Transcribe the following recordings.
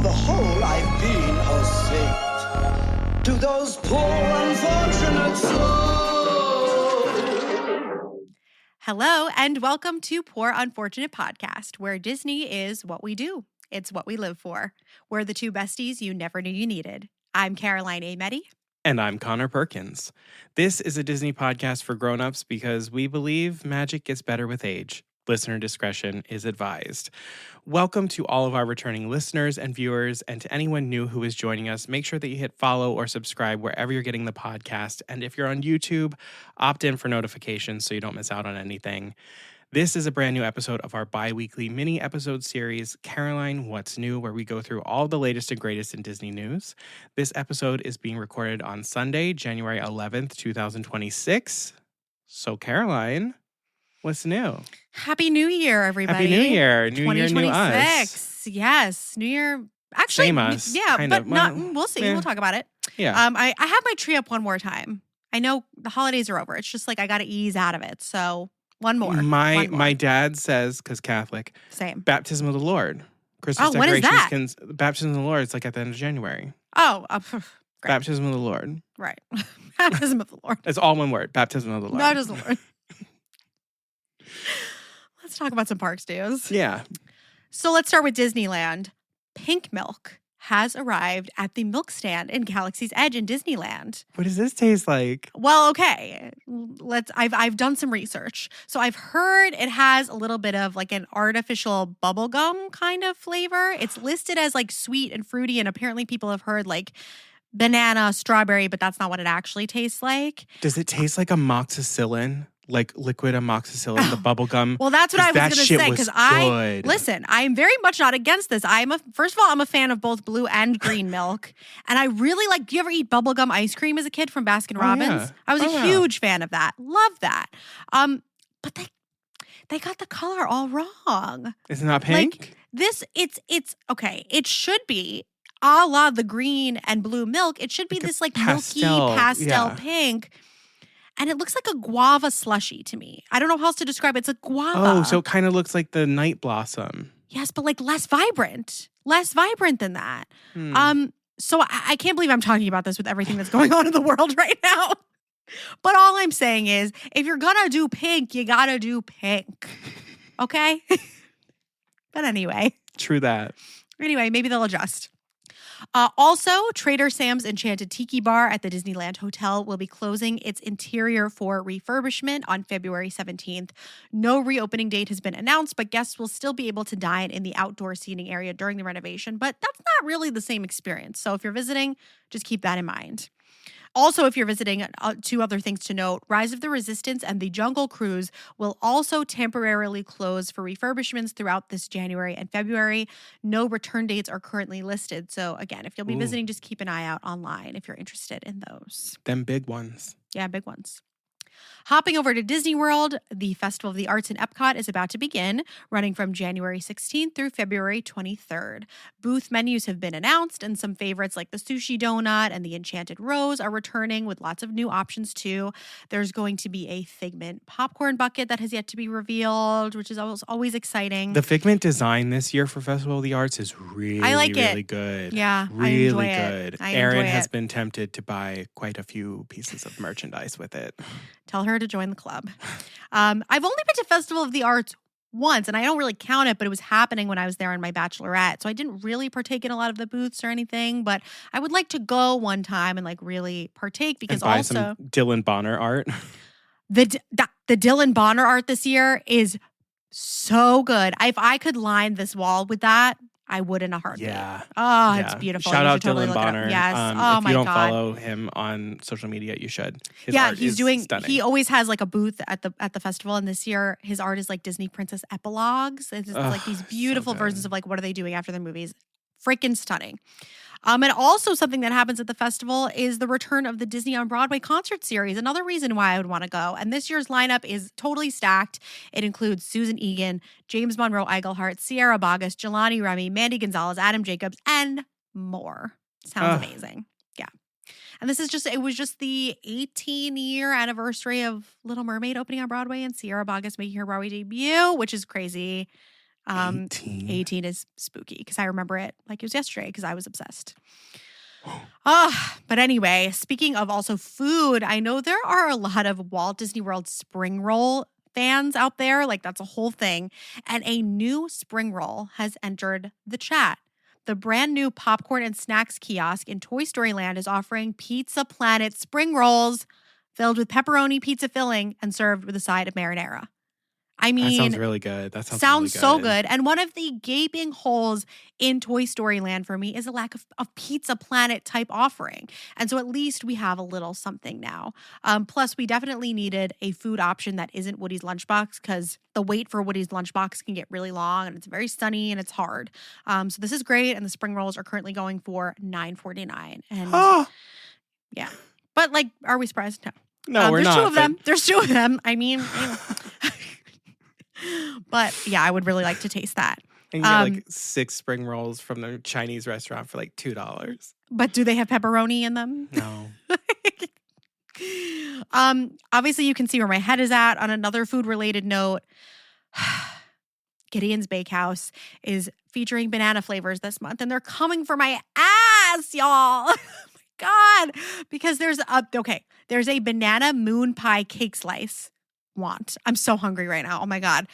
the whole, I've been a saint. To those poor unfortunate souls. Hello, and welcome to Poor Unfortunate Podcast, where Disney is what we do. It's what we live for. We're the two besties you never knew you needed. I'm Caroline Ameti. And I'm Conor Perkins. This is a Disney podcast for grown-ups because we believe magic gets better with age. Listener discretion is advised. Welcome to all of our returning listeners and viewers, and to anyone new who is joining us, make sure that you hit follow or subscribe wherever you're getting the podcast. And if you're on YouTube, opt in for notifications so you don't miss out on anything. This is a brand new episode of our bi-weekly mini episode series, Caroline, What's New, where we go through all the latest and greatest in Disney news. This episode is being recorded on Sunday, January 11th, 2026. So, Caroline, what's new? Happy New Year, everybody. Happy New Year. New Year, new us. Yes, New Year. Actually, Same us. Yeah, kind but of. not. Well, We'll see. yeah. We'll talk about it. Yeah. I have my tree up one more time. I know the holidays are over. It's just like I got to ease out of it. So one more. My dad says, because Catholic, Same. baptism of the Lord. Christmas Oh, what is that? Baptism of the Lord, it's like at the end of January. Oh, great. Baptism of the Lord. Right. Baptism of the Lord. It's all one word. Baptism of the Lord. Baptism of the Lord. Let's talk about some parks news. Yeah. So let's start with Disneyland. Pink milk has arrived at the milk stand in Galaxy's Edge in Disneyland. What does this taste like? Well, okay. I've done some research. So I've heard it has a little bit of like an artificial bubblegum kind of flavor. It's listed as like sweet and fruity, and apparently people have heard like banana, strawberry, but that's not what it actually tastes like. Does it taste like amoxicillin? Like liquid amoxicillin, the bubble gum? Well, that's what I was going to say, because listen, I'm very much not against this. First of all, I'm a fan of both blue and green milk. And I really like, do you ever eat bubblegum ice cream as a kid from Baskin Robbins? Yeah. I was a huge fan of that. Love that. But they got the color all wrong. Is it not pink? Like it's okay. It should be a la the green and blue milk. It should be Like this like pastel, milky pastel yeah. pink. And it looks like a guava slushy to me. I don't know how else to describe it. It's a guava. Oh, so it kind of looks like the night blossom. Yes, but like less vibrant. Less vibrant than that. So I can't believe I'm talking about this with everything that's going on in the world right now. But all I'm saying is, if you're gonna do pink, you gotta do pink. Okay? But anyway. True that. Anyway, maybe they'll adjust. Also, Trader Sam's Enchanted Tiki Bar at the Disneyland Hotel will be closing its interior for refurbishment on February 17th. No reopening date has been announced, but guests will still be able to dine in the outdoor seating area during the renovation. But that's not really the same experience. So if you're visiting, just keep that in mind. Also, if you're visiting, two other things to note. Rise of the Resistance and the Jungle Cruise will also temporarily close for refurbishments throughout this January and February. No return dates are currently listed. So again, if you'll be visiting, just keep an eye out online if you're interested in those. Them big ones. Yeah, big ones. Hopping over to Disney World, the Festival of the Arts in Epcot is about to begin, running from January 16th through February 23rd. Booth menus have been announced, and some favorites like the Sushi Donut and the Enchanted Rose are returning with lots of new options too. There's going to be a Figment popcorn bucket that has yet to be revealed, which is always exciting. The Figment design this year for Festival of the Arts is really good. Yeah, really I enjoy good. it. I Erin enjoy has it. been tempted to buy quite a few pieces of merchandise with it. Tell her to join the club. I've only been to Festival of the Arts once, and I don't really count it, but it was happening when I was there on my bachelorette. So I didn't really partake in a lot of the booths or anything, but I would like to go one time and like really partake because and buy also some Dylan Bonner art. the Dylan Bonner art this year is so good. If I could line this wall with that, I would in a heartbeat. Yeah. Oh, it's beautiful. Shout You out should totally Dylan look it up. Bonner. Yes. If you don't follow him on social media, you should. His art is stunning. He always has like a booth at the festival, and this year his art is like Disney princess epilogues. It's like these beautiful versions of like what are they doing after their movies. Freaking stunning. And also something that happens at the festival is the return of the Disney on Broadway concert series. Another reason why I would want to go. And this year's lineup is totally stacked. It includes Susan Egan, James Monroe Iglehart, Sierra Boggess, Jelani Remy, Mandy Gonzalez, Adam Jacobs, and more. Sounds amazing. Yeah. And it was just the 18-year anniversary of Little Mermaid opening on Broadway and Sierra Boggess making her Broadway debut, which is crazy. 18. 18 is spooky because I remember it like it was yesterday because I was obsessed. But anyway, speaking of also food, I know there are a lot of Walt Disney World spring roll fans out there. Like that's a whole thing. And a new spring roll has entered the chat. The brand new popcorn and snacks kiosk in Toy Story Land is offering Pizza Planet spring rolls filled with pepperoni pizza filling and served with a side of marinara. I mean, that sounds really good. That sounds really so good. And one of the gaping holes in Toy Story Land for me is a lack of Pizza Planet type offering. And so at least we have a little something now. Plus, we definitely needed a food option that isn't Woody's Lunchbox because the wait for Woody's Lunchbox can get really long and it's very sunny and it's hard. So this is great. And the spring rolls are currently going for $9.49. And yeah. But like, are we surprised? No. No, we're not. There's two of them. There's two of them. I mean, but yeah, I would really like to taste that. And you get like 6 spring rolls from the Chinese restaurant for like $2. But do they have pepperoni in them? No. Obviously, you can see where my head is at. On another food-related note, Gideon's Bakehouse is featuring banana flavors this month, and they're coming for my ass, y'all. Oh my God. Because there's a banana moon pie cake slice. I'm so hungry right now. Oh my God.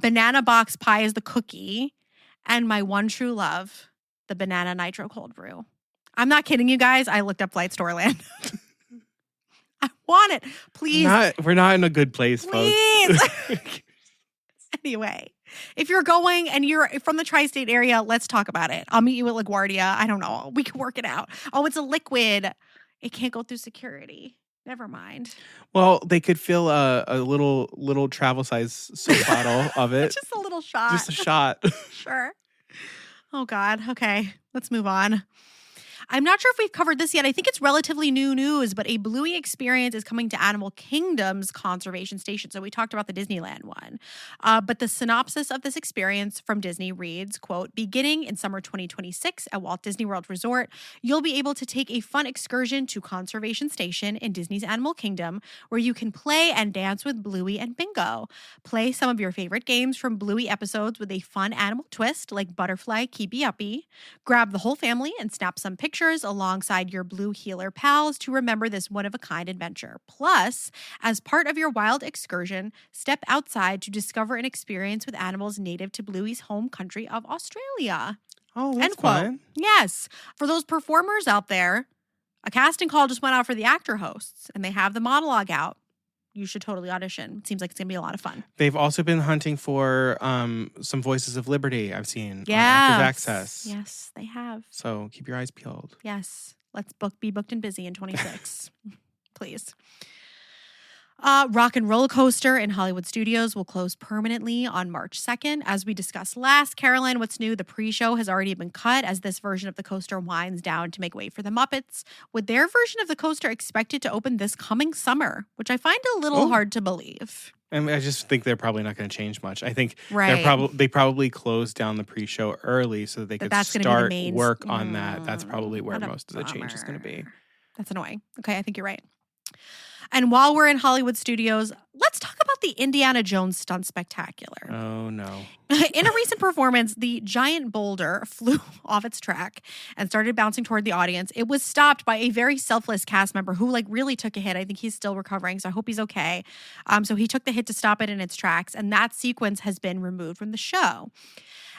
Banana box pie is the cookie. And my one true love, the banana nitro cold brew. I'm not kidding you guys. I looked up Flight Storeland. I want it. Please. We're not in a good place, Please. folks. Anyway, if you're going and you're from the tri-state area, let's talk about it. I'll meet you at LaGuardia. I don't know. We can work it out. Oh, it's a liquid. It can't go through security. Never mind. Well, they could fill a little travel size soap bottle of it. Just a little shot. Just a shot. Sure. Oh God. Okay. Let's move on. I'm not sure if we've covered this yet. I think it's relatively new news, but a Bluey experience is coming to Animal Kingdom's conservation station. So we talked about the Disneyland one. But the synopsis of this experience from Disney reads, quote, beginning in summer 2026 at Walt Disney World Resort, you'll be able to take a fun excursion to Conservation Station in Disney's Animal Kingdom, where you can play and dance with Bluey and Bingo. Play some of your favorite games from Bluey episodes with a fun animal twist like Butterfly Keepy Uppy. Grab the whole family and snap some pictures alongside your Blue Healer pals to remember this one-of-a-kind adventure. Plus, as part of your wild excursion, step outside to discover an experience with animals native to Bluey's home country of Australia. Oh, that's End quote. fun. Yes. For those performers out there, a casting call just went out for the actor hosts, and they have the monologue out. You should totally audition. It seems like it's going to be a lot of fun. They've also been hunting for some Voices of Liberty I've seen on Yes. Actors Access. Yes, they have. So keep your eyes peeled. Yes. Let's be booked and busy in 26. Please. Rock and Roller Coaster in Hollywood Studios will close permanently on March 2nd. As we discussed last, Caroline, what's new? The pre-show has already been cut as this version of the coaster winds down to make way for the Muppets, with their version of the coaster expected to open this coming summer, which I find a little hard to believe. And I just think they're probably not going to change much. I think Right. they probably closed down the pre-show early so that they could That's gonna be the start main- work on that. That's probably where What a most of the change is going to be. bummer. That's annoying. Okay, I think you're right. And while we're in Hollywood Studios, let's talk about the Indiana Jones Stunt Spectacular. Oh, no. In a recent performance, the giant boulder flew off its track and started bouncing toward the audience. It was stopped by a very selfless cast member who really took a hit. I think he's still recovering, so I hope he's okay. So he took the hit to stop it in its tracks, and that sequence has been removed from the show.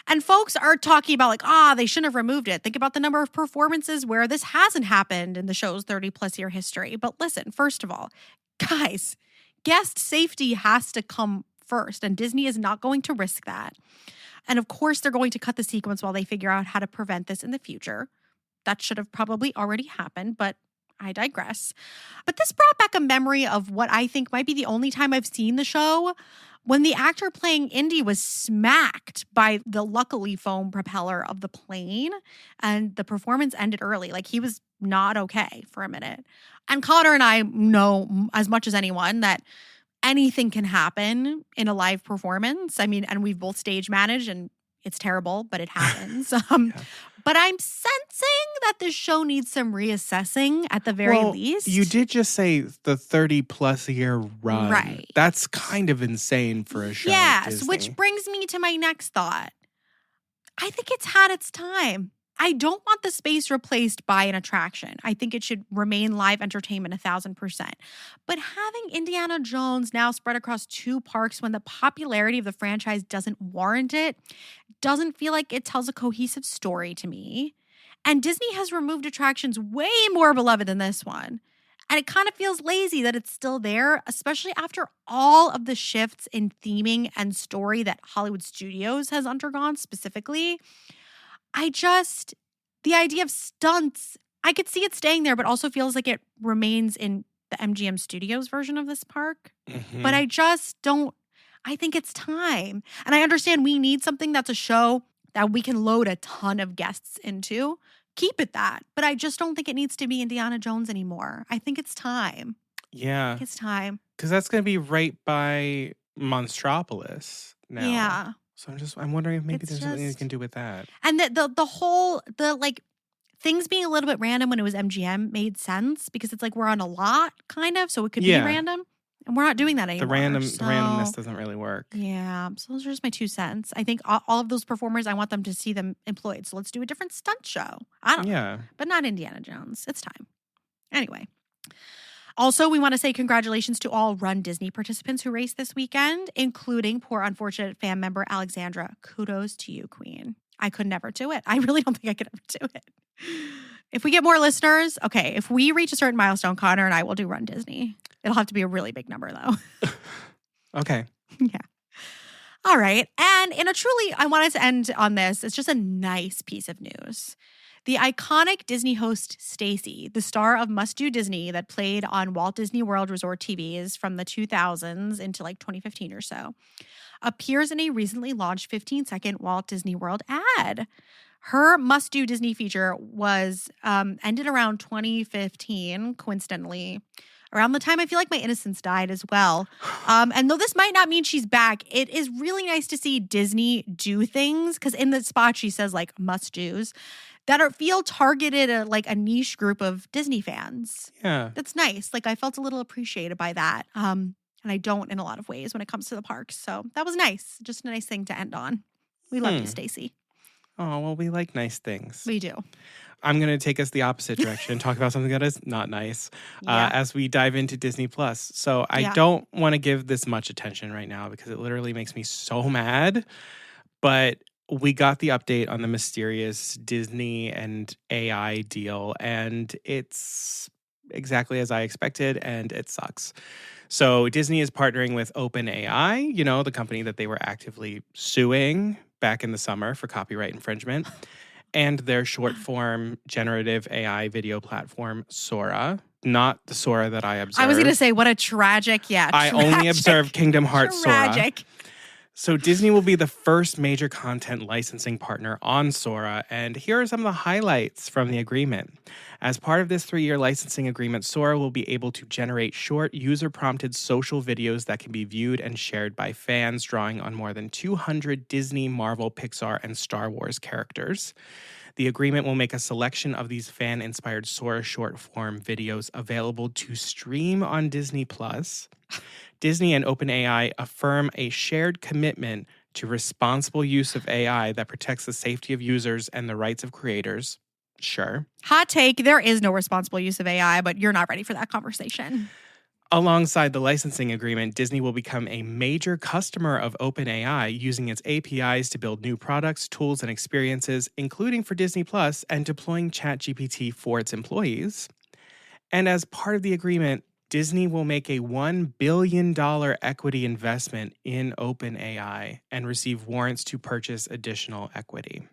And folks are talking about they shouldn't have removed it. Think about the number of performances where this hasn't happened in the show's 30-plus year history. But listen, first of all, guys, guest safety has to come first, and Disney is not going to risk that. And of course, they're going to cut the sequence while they figure out how to prevent this in the future. That should have probably already happened, but I digress. But this brought back a memory of what I think might be the only time I've seen the show, when the actor playing Indy was smacked by the luckily foam propeller of the plane, and the performance ended early. He was not okay for a minute. And Conor and I know as much as anyone that anything can happen in a live performance. I mean, and we've both stage managed, and it's terrible, but it happens. But I'm sensing that this show needs some reassessing at the very least. You did just say the 30-plus year run. Right. That's kind of insane for a show like Yes, Disney. which brings me to my next thought. I think it's had its time. I don't want the space replaced by an attraction. I think it should remain live entertainment 1,000%. But having Indiana Jones now spread across 2 parks when the popularity of the franchise doesn't warrant it, doesn't feel like it tells a cohesive story to me. And Disney has removed attractions way more beloved than this one. And it kind of feels lazy that it's still there, especially after all of the shifts in theming and story that Hollywood Studios has undergone specifically. The idea of stunts, I could see it staying there, but also feels like it remains in the MGM Studios version of this park. Mhm. But I think it's time. And I understand we need something that's a show that we can load a ton of guests into. Keep it that. But I just don't think it needs to be Indiana Jones anymore. I think it's time. Yeah. It's time. Because that's going to be right by Monstropolis now. Yeah. So I'm wondering if maybe It's there's something you just- can do with that. And the whole things being a little bit random when it was MGM made sense because it's like we're on a lot kind of, so it could be Yeah. random. And we're not doing that anymore. The so- randomness doesn't really work. Yeah. So those are just my 2 cents. I think all of those performers, I want them to see them employed. So let's do a different stunt show. I don't know. Yeah. But not Indiana Jones. It's time. Anyway. Also, we want to say congratulations to all Run Disney participants who raced this weekend, including poor unfortunate fan member Alexandra. Kudos to you, Queen. I could never do it. I really don't think I could ever do it. If we get more listeners, okay, if we reach a certain milestone, Connor and I will do Run Disney. It'll have to be a really big number, though. Okay. Yeah. All right. And I wanted to end on this. It's just a nice piece of news. The iconic Disney host Stacy, the star of Must Do Disney that played on Walt Disney World Resort TVs from the 2000s into 2015 or so, appears in a recently launched 15-second Walt Disney World ad. Her Must Do Disney feature was ended around 2015, coincidentally, around the time I feel like my innocence died as well. And though this might not mean she's back, it is really nice to see Disney do things, because in the spot she says must-dos that feel targeted at a niche group of Disney fans. Yeah. That's nice. I felt a little appreciated by that. And I don't in a lot of ways when it comes to the parks. So that was nice. Just a nice thing to end on. We love you, Stacy. Oh, well, we like nice things. We do. I'm going to take us the opposite direction and talk about something that is not nice as we dive into Disney Plus. So I don't want to give this much attention right now because it literally makes me so mad. But we got the update on the mysterious Disney and AI deal, and it's exactly as I expected, and it sucks. So Disney is partnering with OpenAI, the company that they were actively suing back in the summer for copyright infringement, and their short-form generative AI video platform, Sora. Not the Sora that I observed. I was going to say, what a tragic, I only observed Kingdom Hearts Sora. Tragic. So Disney will be the first major content licensing partner on Sora, and here are some of the highlights from the agreement. As part of this 3-year licensing agreement, Sora will be able to generate short, user-prompted social videos that can be viewed and shared by fans, drawing on more than 200 Disney, Marvel, Pixar, and Star Wars characters. The agreement will make a selection of these fan-inspired Sora short-form videos available to stream on Disney+. Disney and OpenAI affirm a shared commitment to responsible use of AI that protects the safety of users and the rights of creators. Sure. Hot take, there is no responsible use of AI, but you're not ready for that conversation. Alongside the licensing agreement, Disney will become a major customer of OpenAI, using its APIs to build new products, tools, and experiences, including for Disney Plus, and deploying ChatGPT for its employees. And as part of the agreement, Disney will make a $1 billion equity investment in OpenAI and receive warrants to purchase additional equity.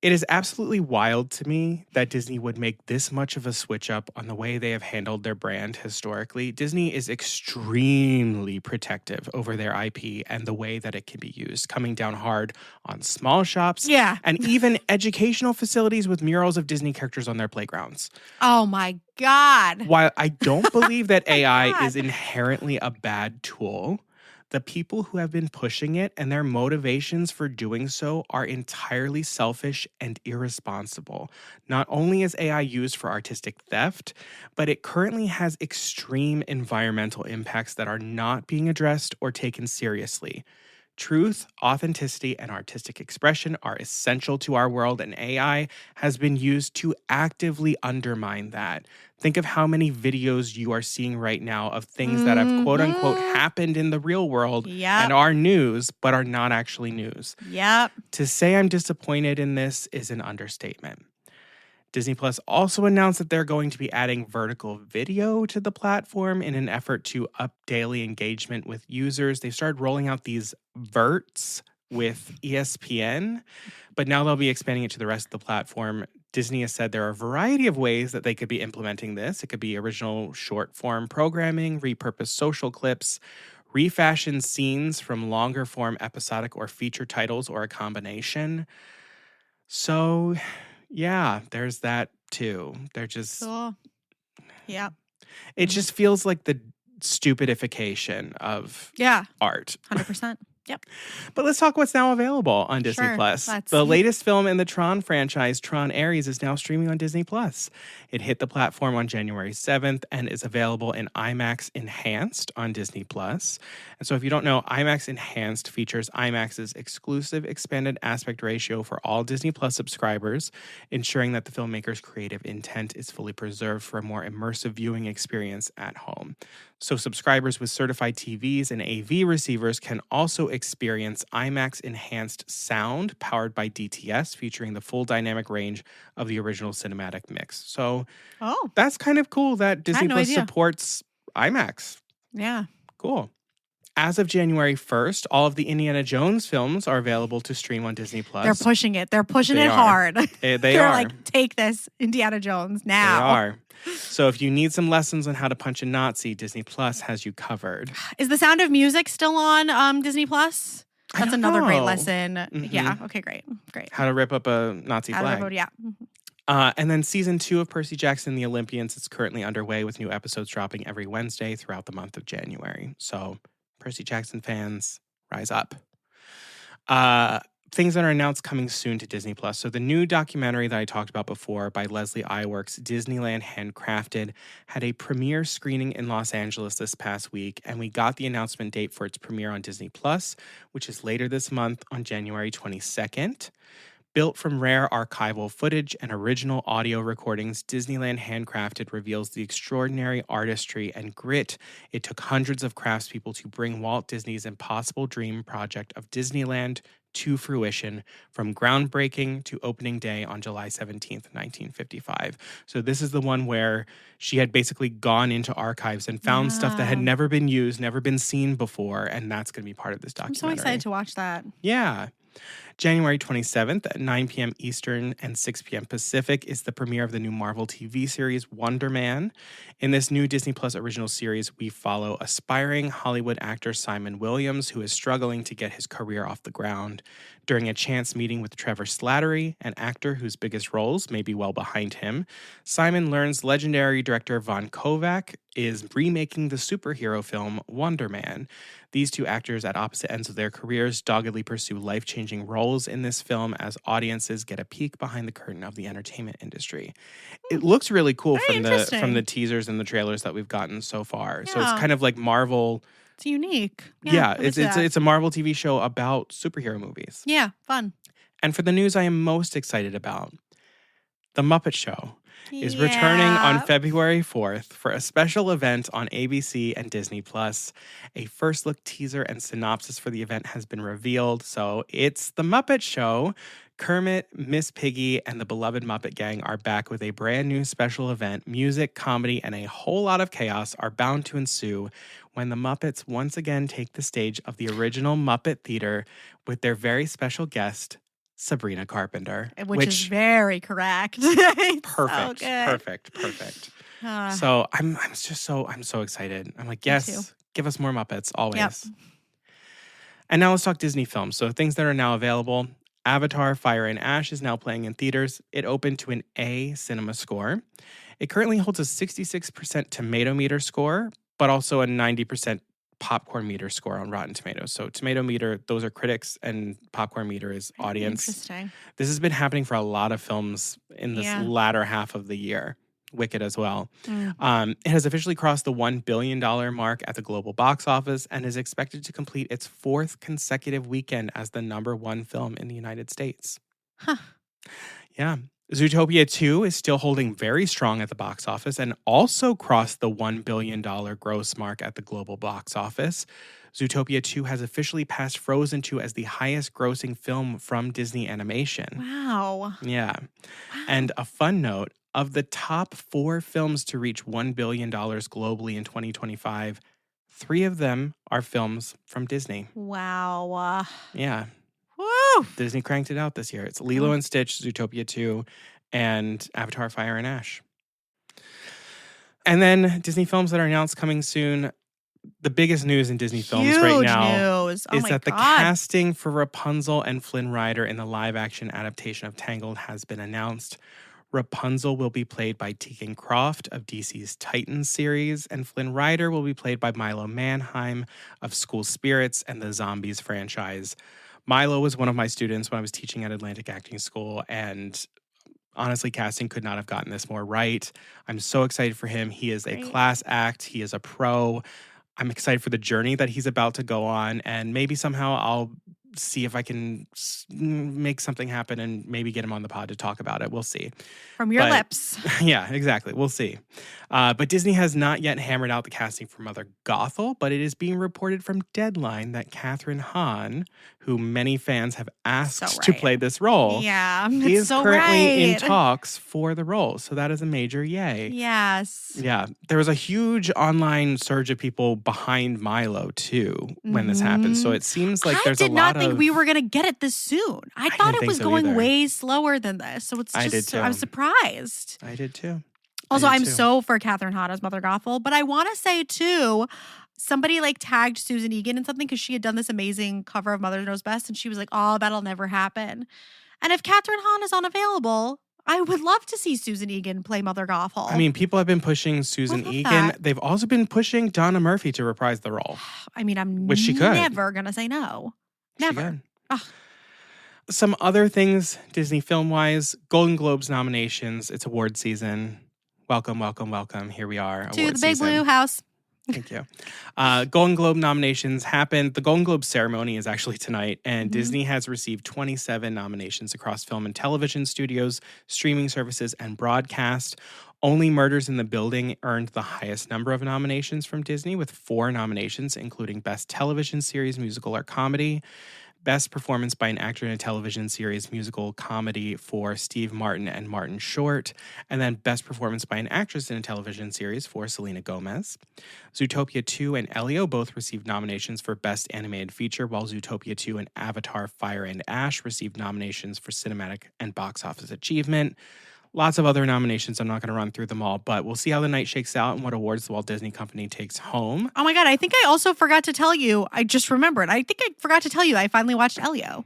It is absolutely wild to me that Disney would make this much of a switch up on the way they have handled their brand historically. Disney is extremely protective over their IP and the way that it can be used, coming down hard on small shops and even educational facilities with murals of Disney characters on their playgrounds. Oh my God. While I don't believe that AI is inherently a bad tool, The people who have been pushing it and their motivations for doing so are entirely selfish and irresponsible. Not only is AI used for artistic theft, but it currently has extreme environmental impacts that are not being addressed or taken seriously. Truth, authenticity, and artistic expression are essential to our world, and AI has been used to actively undermine that. Think of how many videos you are seeing right now of things that have quote unquote happened in the real world and are news, but are not actually news. Yep. To say I'm disappointed in this is an understatement. Disney Plus also announced that they're going to be adding vertical video to the platform in an effort to up daily engagement with users. They started rolling out these verts with ESPN, but now they'll be expanding it to the rest of the platform. Disney has said there are a variety of ways that they could be implementing this. It could be original short form programming, repurposed social clips, refashioned scenes from longer form episodic or feature titles, or a combination. So yeah, there's that too. They're just Cool. Yeah. It just feels like the stupidification of art. 100%. Yep. But let's talk what's now available on Disney Sure, Plus. let's. The latest film in the Tron franchise, Tron Ares, is now streaming on Disney Plus. It hit the platform on January 7th and is available in IMAX Enhanced on Disney Plus. And so if you don't know, IMAX Enhanced features IMAX's exclusive expanded aspect ratio for all Disney Plus subscribers, ensuring that the filmmaker's creative intent is fully preserved for a more immersive viewing experience at home. So subscribers with certified TVs and AV receivers can also experience IMAX Enhanced sound powered by DTS, featuring the full dynamic range of the original cinematic mix. So that's kind of cool that Disney Plus supports IMAX. Yeah. Cool. As of January 1st, all of the Indiana Jones films are available to stream on Disney Plus. They're pushing it. They're pushing it hard. They're are like, take this, Indiana Jones, now. They are. So if you need some lessons on how to punch a Nazi, Disney Plus has you covered. Is The Sound of Music still on Disney Plus? That's another great lesson. Mm-hmm. Yeah. Okay, great. How to rip up a Nazi flag. Yeah. And then season 2 of Percy Jackson and the Olympians is currently underway, with new episodes dropping every Wednesday throughout the month of January. So Percy Jackson fans, rise up. Things that are announced coming soon to Disney Plus. So the new documentary that I talked about before by Leslie Iwerks, Disneyland Handcrafted, had a premiere screening in Los Angeles this past week, and we got the announcement date for its premiere on Disney Plus, which is later this month on January 22nd. Built from rare archival footage and original audio recordings, Disneyland Handcrafted reveals the extraordinary artistry and grit it took hundreds of craftspeople to bring Walt Disney's impossible dream project of Disneyland to fruition, from groundbreaking to opening day on July 17th, 1955. So this is the one where she had basically gone into archives and found stuff that had never been used, never been seen before, and that's going to be part of this documentary. I'm so excited to watch that. Yeah. January 27th at 9 p.m. Eastern and 6 p.m. Pacific is the premiere of the new Marvel TV series Wonder Man. In this new Disney Plus original series, we follow aspiring Hollywood actor Simon Williams, who is struggling to get his career off the ground. During a chance meeting with Trevor Slattery, an actor whose biggest roles may be well behind him, Simon learns legendary director Von Kovac is remaking the superhero film Wonder Man. These two actors at opposite ends of their careers doggedly pursue life-changing roles in this film as audiences get a peek behind the curtain of the entertainment industry. It looks really cool from the teasers and the trailers that we've gotten so far. Yeah. So it's kind of like Marvel. It's unique. It's a Marvel TV show about superhero movies. Yeah, fun. And for the news I am most excited about, The Muppet Show is returning on February 4th for a special event on ABC and Disney+. A first look teaser and synopsis for the event has been revealed. So it's The Muppet Show. Kermit, Miss Piggy, and the beloved Muppet Gang are back with a brand new special event. Music, comedy, and a whole lot of chaos are bound to ensue when the Muppets once again take the stage of the original Muppet Theater with their very special guest, Sabrina Carpenter. Which is very correct. Perfect. So I'm so excited. I'm like, yes, give us more Muppets, always. Yep. And now let's talk Disney films. So things that are now available. Avatar: Fire and Ash is now playing in theaters. It opened to an A cinema score. It currently holds a 66% tomato meter score, but also a 90% popcorn meter score on Rotten Tomatoes. So tomato meter, those are critics, and popcorn meter is audience. Interesting. This has been happening for a lot of films in this latter half of the year. Wicked as well. It has officially crossed the $1 billion mark at the global box office and is expected to complete its 4th consecutive weekend as the #1 film in the United States. Huh. Yeah. Zootopia 2 is still holding very strong at the box office and also crossed the $1 billion gross mark at the global box office. Zootopia 2 has officially passed Frozen 2 as the highest grossing film from Disney Animation. Wow. Yeah. Wow. And a fun note, of the top 4 films to reach $1 billion globally in 2025, 3 of them are films from Disney. Wow. Yeah. Woo! Disney cranked it out this year. It's Lilo and Stitch, Zootopia 2, and Avatar Fire and Ash. And then Disney films that are announced coming soon. The biggest news in Disney films right now is that the casting for Rapunzel and Flynn Rider in the live-action adaptation of Tangled has been announced. Rapunzel will be played by Tegan Croft of DC's Titans series, and Flynn Rider will be played by Milo Manheim of School Spirits and the Zombies franchise. Milo was one of my students when I was teaching at Atlantic Acting School, and honestly, casting could not have gotten this more right. I'm so excited for him. He is a class act. He is a pro. I'm excited for the journey that he's about to go on, and maybe somehow I'll see if I can make something happen and maybe get him on the pod to talk about it. We'll see. From your lips. Yeah, exactly. We'll see. But Disney has not yet hammered out the casting for Mother Gothel, but it is being reported from Deadline that Kathryn Hahn, who many fans have asked to play this role, is currently in talks for the role. So that is a major yay. Yes. Yeah. There was a huge online surge of people behind Milo, too, when this happened. So it seems like there's a lot of... I did not think we were going to get it this soon. I thought it was going way slower than this. So it's just... I did too. I was surprised. I did too. Also, I'm so for Kathryn Hahn as Mother Gothel, but I want to say too, somebody like tagged Susan Egan in something because she had done this amazing cover of Mother Knows Best, and she was like, "Oh, that'll never happen." And if Kathryn Hahn is unavailable, I would love to see Susan Egan play Mother Gothel. I mean, people have been pushing Susan Egan. They've also been pushing Donna Murphy to reprise the role. I mean, I'm which she could. Never gonna say no. Never. Some other things Disney film-wise, Golden Globes nominations. It's award season. Welcome, welcome, welcome. Here we are. To the Big Blue House. Thank you. Golden Globe nominations happened. The Golden Globe ceremony is actually tonight, and Disney has received 27 nominations across film and television studios, streaming services, and broadcast. Only Murders in the Building earned the highest number of nominations from Disney, with 4 nominations, including Best Television Series, Musical, or Comedy. Best Performance by an Actor in a Television Series, Musical, Comedy for Steve Martin and Martin Short, and then Best Performance by an Actress in a Television Series for Selena Gomez. Zootopia 2 and Elio both received nominations for Best Animated Feature, while Zootopia 2 and Avatar Fire and Ash received nominations for Cinematic and Box Office Achievement. Lots of other nominations. I'm not going to run through them all, but we'll see how the night shakes out and what awards the Walt Disney Company takes home. Oh my God, I think I also forgot to tell you. I just remembered. I think I forgot to tell you I finally watched Elio.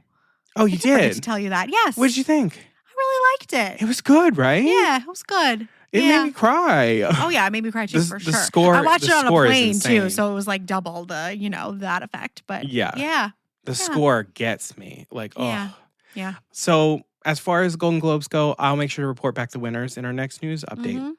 Oh, you did? I forgot to tell you that. Yes. What did you think? I really liked it. It was good, right? Yeah, it was good. It made me cry. Oh yeah, it made me cry too, for sure. Score, I watched it on a plane too, so it was like double the, that effect. But yeah. The score gets me. Like, oh. Yeah. So as far as Golden Globes go, I'll make sure to report back the winners in our next news update.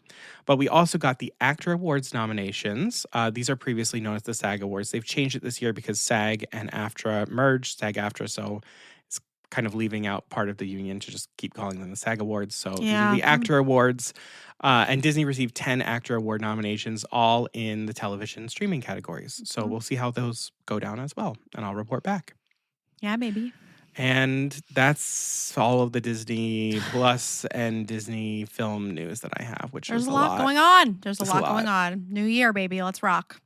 But we also got the Actor Awards nominations. These are previously known as the SAG Awards. They've changed it this year because SAG and AFTRA merged, SAG-AFTRA, so it's kind of leaving out part of the union to just keep calling them the SAG Awards. So these are the Actor Awards. And Disney received 10 Actor Award nominations, all in the television streaming categories. So we'll see how those go down as well, and I'll report back. Yeah, maybe. And that's all of the Disney Plus and Disney film news that I have, which there's is a lot going on. There's a lot going on. New year, baby. Let's rock.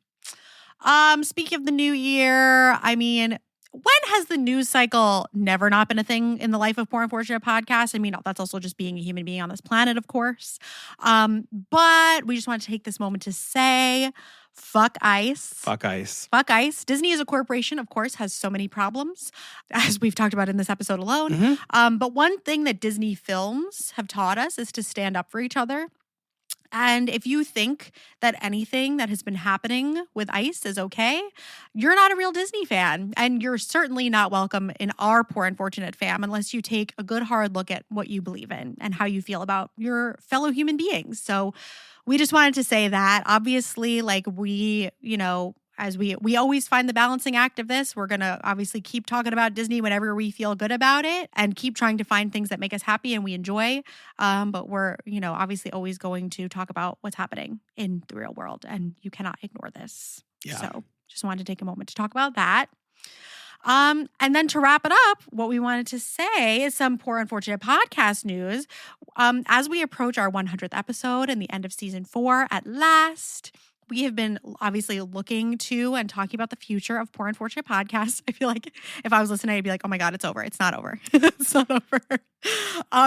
Speaking of the new year, I mean, when has the news cycle never not been a thing in the Life of Poor Unfortunate podcast? I mean, that's also just being a human being on this planet, of course. But we just want to take this moment to say, fuck ICE. Fuck ICE. Fuck ICE. Disney as a corporation, of course, has so many problems, as we've talked about in this episode alone. But one thing that Disney films have taught us is to stand up for each other. And if you think that anything that has been happening with ICE is okay, you're not a real Disney fan. And you're certainly not welcome in our Poor Unfortunate fam unless you take a good hard look at what you believe in and how you feel about your fellow human beings. So we just wanted to say that. Obviously, like we, as we always find the balancing act of this, we're going to obviously keep talking about Disney whenever we feel good about it and keep trying to find things that make us happy and we enjoy. But we're, obviously always going to talk about what's happening in the real world, and you cannot ignore this. Yeah. So just wanted to take a moment to talk about that. And then to wrap it up, what we wanted to say is some Poor Unfortunate podcast news. As we approach our 100th episode and the end of season 4 at last, we have been obviously looking to and talking about the future of Poor Unfortunate podcast. I feel like if I was listening, I'd be like, oh my God, it's over. It's not over. It's not over.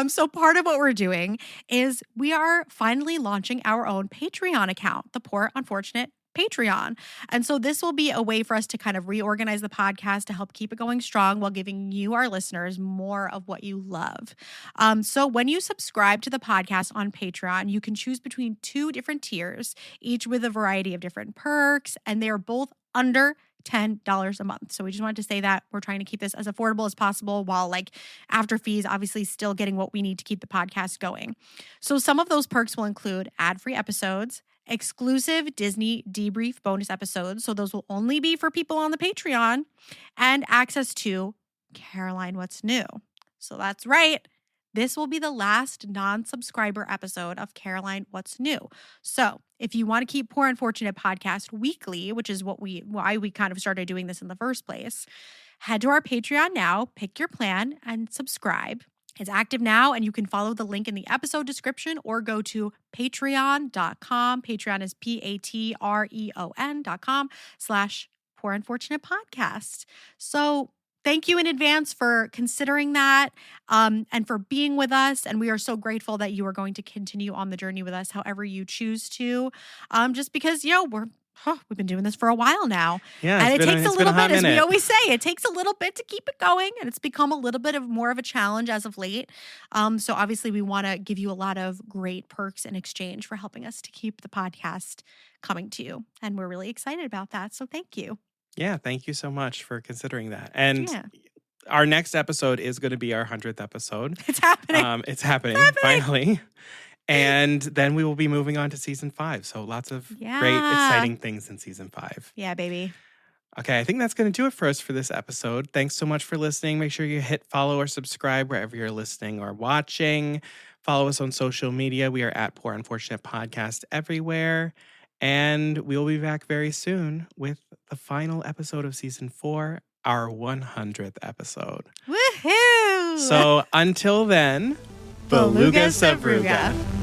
So part of what we're doing is we are finally launching our own Patreon account, the Poor Unfortunate Patreon. And so this will be a way for us to kind of reorganize the podcast to help keep it going strong while giving you, our listeners, more of what you love. So when you subscribe to the podcast on Patreon, you can choose between 2 different tiers, each with a variety of different perks, and they are both under $10 a month. So we just wanted to say that we're trying to keep this as affordable as possible while after fees, obviously still getting what we need to keep the podcast going. So some of those perks will include ad-free episodes, exclusive Disney debrief bonus episodes. So those will only be for people on the Patreon, and access to Caroline What's New. So that's right. This will be the last non-subscriber episode of Caroline What's New. So if you want to keep Poor Unfortunate podcast weekly, which is why we kind of started doing this in the first place, head to our Patreon now, pick your plan, and subscribe. It's active now, and you can follow the link in the episode description or go to patreon.com. Patreon is patreon.com/Poor Unfortunate Podcast. So thank you in advance for considering that and for being with us. And we are so grateful that you are going to continue on the journey with us however you choose to, just because, we've been doing this for a while now. Yeah, and it takes a little bit, as we minute. always say, it takes a little bit to keep it going. And it's become a little bit of more of a challenge as of late. So obviously we want to give you a lot of great perks in exchange for helping us to keep the podcast coming to you. And we're really excited about that. So thank you. Yeah, thank you so much for considering that. And Yeah. our next episode is going to be our 100th episode. It's happening. It's happening, finally. And then we will be moving on to season 5. So lots of great, exciting things in season 5. Yeah, baby. Okay, I think that's going to do it for us for this episode. Thanks so much for listening. Make sure you hit follow or subscribe wherever you're listening or watching. Follow us on social media. We are at Poor Unfortunate Podcast everywhere. And we will be back very soon with the final episode of season 4, our 100th episode. Woohoo! So until then, Beluga Sabruga.